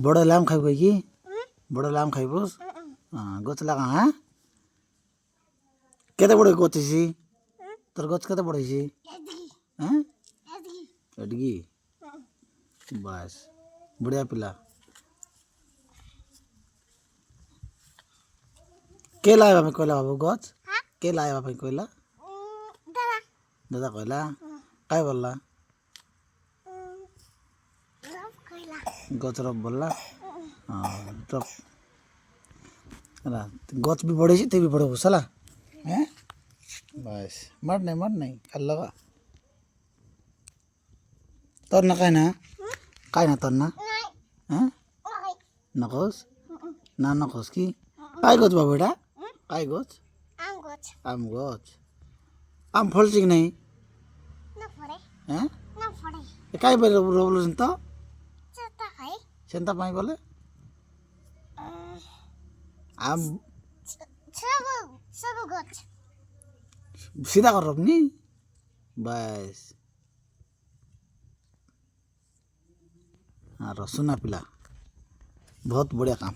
बड़ लाम खाइब कि बड़ लाम खाइबस हाँ गच लगा हाँ केते बड़े गचिसी तोर गच केते बड़ैसी हाँ एडगी बस बढ़िया पिला के लाए बाबा कहला बाबू गच के लाए बाबा कहला दादा कहला काय बोलला गच रफ बोलला हाँ रफ गच भी बड़े ते भी बड़े घुसला हैं बस मर नहीं कल लगा तर ना काय ना तर ना हैं नखोस ना नखोस की काय गच बाबू बेटा काय गच आम गच आम फल कि नहीं हैं काय रोबलो तो सेंता पाई बोले आम सीधा कर अपनी बस हाँ सुना पिला बहुत बढ़िया काम।